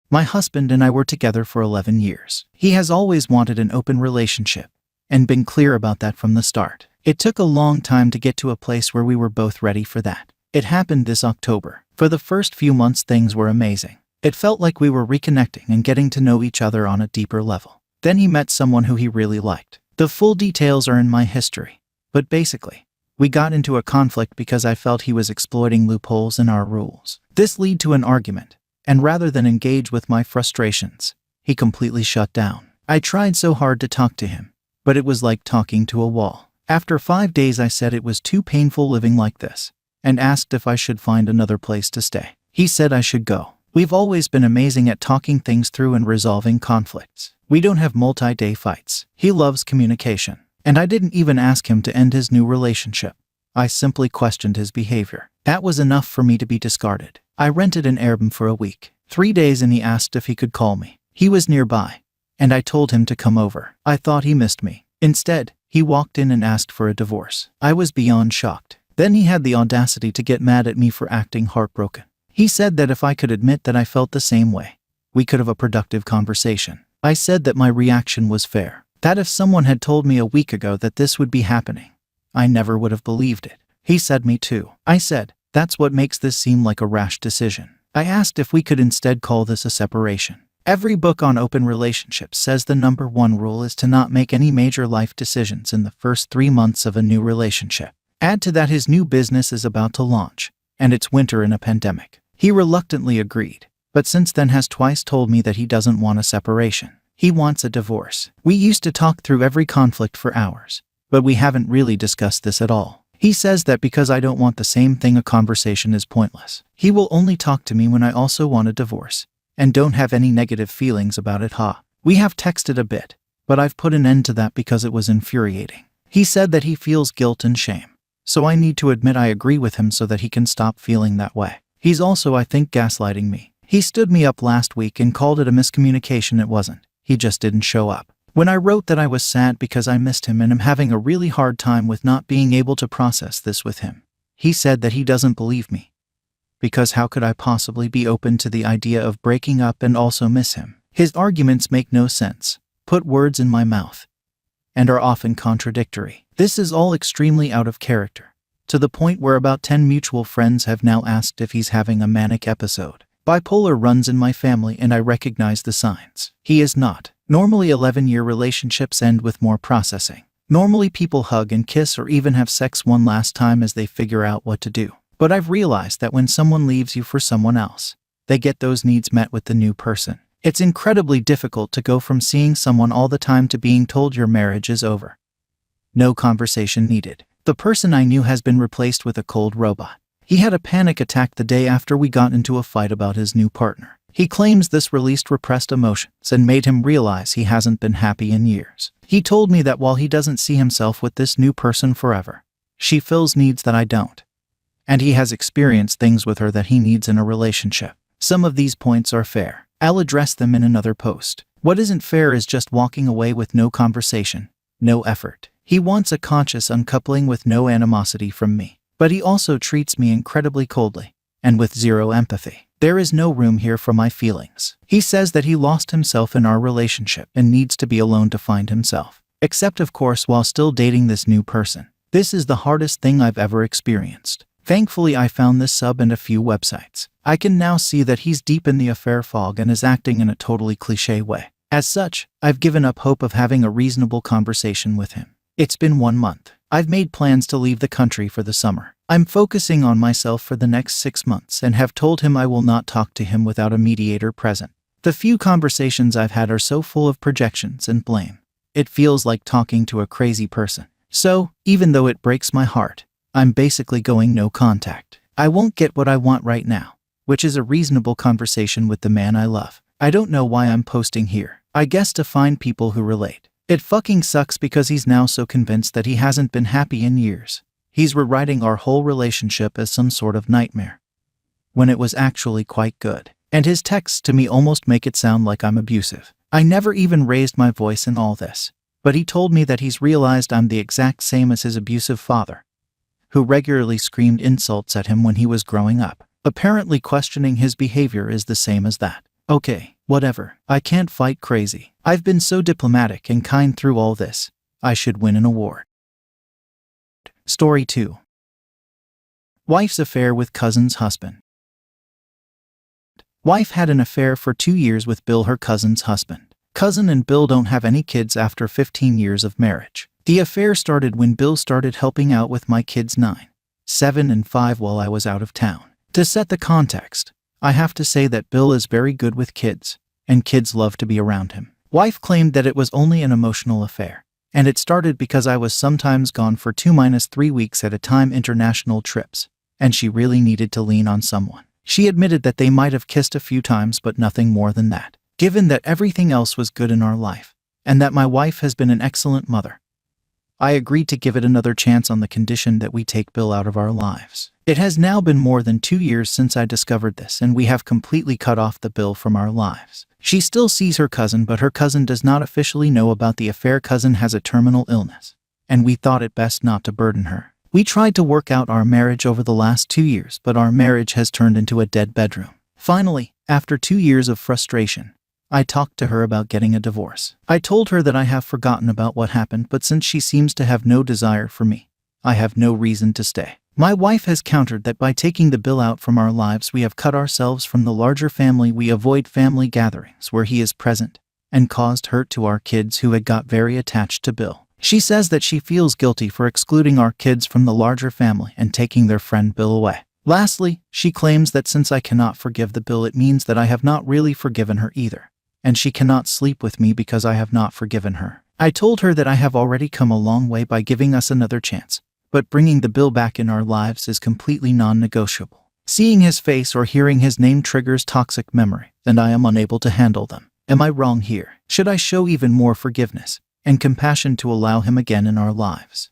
My husband and I were together for 11 years. He has always wanted an open relationship and been clear about that from the start. It took a long time to get to a place where we were both ready for that. It happened this October. For the first few months, things were amazing. It felt like we were reconnecting and getting to know each other on a deeper level. Then he met someone who he really liked. The full details are in my history, but basically, we got into a conflict because I felt he was exploiting loopholes in our rules. This led to an argument, and rather than engage with my frustrations, he completely shut down. I tried so hard to talk to him, but it was like talking to a wall. After 5 days, I said it was too painful living like this, and asked if I should find another place to stay. He said I should go. We've always been amazing at talking things through and resolving conflicts. We don't have multi-day fights. He loves communication. And I didn't even ask him to end his new relationship. I simply questioned his behavior. That was enough for me to be discarded. I rented an Airbnb for a week. 3 days, and he asked if he could call me. He was nearby, and I told him to come over. I thought he missed me. Instead, he walked in and asked for a divorce. I was beyond shocked. Then he had the audacity to get mad at me for acting heartbroken. He said that if I could admit that I felt the same way, we could have a productive conversation. I said that my reaction was fair, that if someone had told me a week ago that this would be happening, I never would have believed it. He said me too. I said, that's what makes this seem like a rash decision. I asked if we could instead call this a separation. Every book on open relationships says the number one rule is to not make any major life decisions in the first 3 months of a new relationship. Add to that his new business is about to launch, and it's winter in a pandemic. He reluctantly agreed, but since then has twice told me that he doesn't want a separation. He wants a divorce. We used to talk through every conflict for hours, but we haven't really discussed this at all. He says that because I don't want the same thing, a conversation is pointless. He will only talk to me when I also want a divorce, and don't have any negative feelings about it. We have texted a bit, but I've put an end to that because it was infuriating. He said that he feels guilt and shame, so I need to admit I agree with him so that he can stop feeling that way. He's also, I think, gaslighting me. He stood me up last week and called it a miscommunication. It wasn't. He just didn't show up. When I wrote that I was sad because I missed him and am having a really hard time with not being able to process this with him, he said that he doesn't believe me. Because how could I possibly be open to the idea of breaking up and also miss him? His arguments make no sense, put words in my mouth, and are often contradictory. This is all extremely out of character, to the point where about 10 mutual friends have now asked if he's having a manic episode. Bipolar runs in my family and I recognize the signs. He is not. Normally 11-year relationships end with more processing. Normally people hug and kiss or even have sex one last time as they figure out what to do. But I've realized that when someone leaves you for someone else, they get those needs met with the new person. It's incredibly difficult to go from seeing someone all the time to being told your marriage is over. No conversation needed. The person I knew has been replaced with a cold robot. He had a panic attack the day after we got into a fight about his new partner. He claims this released repressed emotions and made him realize he hasn't been happy in years. He told me that while he doesn't see himself with this new person forever, she fills needs that I don't. And he has experienced things with her that he needs in a relationship. Some of these points are fair. I'll address them in another post. What isn't fair is just walking away with no conversation, no effort. He wants a conscious uncoupling with no animosity from me. But he also treats me incredibly coldly, and with zero empathy. There is no room here for my feelings. He says that he lost himself in our relationship and needs to be alone to find himself. Except, of course, while still dating this new person. This is the hardest thing I've ever experienced. Thankfully, I found this sub and a few websites. I can now see that he's deep in the affair fog and is acting in a totally cliché way. As such, I've given up hope of having a reasonable conversation with him. It's been 1 month. I've made plans to leave the country for the summer. I'm focusing on myself for the next 6 months and have told him I will not talk to him without a mediator present. The few conversations I've had are so full of projections and blame. It feels like talking to a crazy person. So, even though it breaks my heart, I'm basically going no contact. I won't get what I want right now, which is a reasonable conversation with the man I love. I don't know why I'm posting here. I guess to find people who relate. It fucking sucks because he's now so convinced that he hasn't been happy in years. He's rewriting our whole relationship as some sort of nightmare, when it was actually quite good. And his texts to me almost make it sound like I'm abusive. I never even raised my voice in all this, but he told me that he's realized I'm the exact same as his abusive father, who regularly screamed insults at him when he was growing up. Apparently questioning his behavior is the same as that. Okay, Whatever, I can't fight crazy. I've been so diplomatic and kind through all this. I should win an award. Story 2. Wife's affair with cousin's husband. Wife had an affair for 2 years with Bill, her cousin's husband. Cousin and Bill don't have any kids after 15 years of marriage. The affair started when Bill started helping out with my kids 9, 7, and 5 while I was out of town. To set the context, I have to say that Bill is very good with kids, and kids love to be around him. Wife claimed that it was only an emotional affair, and it started because I was sometimes gone for 2-3 weeks at a time, international trips, and she really needed to lean on someone. She admitted that they might have kissed a few times, but nothing more than that. Given that everything else was good in our life, and that my wife has been an excellent mother, I agreed to give it another chance on the condition that we take Bill out of our lives. It has now been more than 2 years since I discovered this, and we have completely cut off the Bill from our lives. She still sees her cousin, but her cousin does not officially know about the affair. Cousin has a terminal illness, and we thought it best not to burden her. We tried to work out our marriage over the last 2 years, but our marriage has turned into a dead bedroom. Finally, after 2 years of frustration, I talked to her about getting a divorce. I told her that I have forgotten about what happened, but since she seems to have no desire for me, I have no reason to stay. My wife has countered that by taking the Bill out from our lives, we have cut ourselves from the larger family. We avoid family gatherings where he is present, and caused hurt to our kids who had got very attached to Bill. She says that she feels guilty for excluding our kids from the larger family and taking their friend Bill away. Lastly, she claims that since I cannot forgive the Bill, it means that I have not really forgiven her either, and she cannot sleep with me because I have not forgiven her. I told her that I have already come a long way by giving us another chance, but bringing the Bill back in our lives is completely non-negotiable. Seeing his face or hearing his name triggers toxic memory, and I am unable to handle them. Am I wrong here? Should I show even more forgiveness and compassion to allow him again in our lives?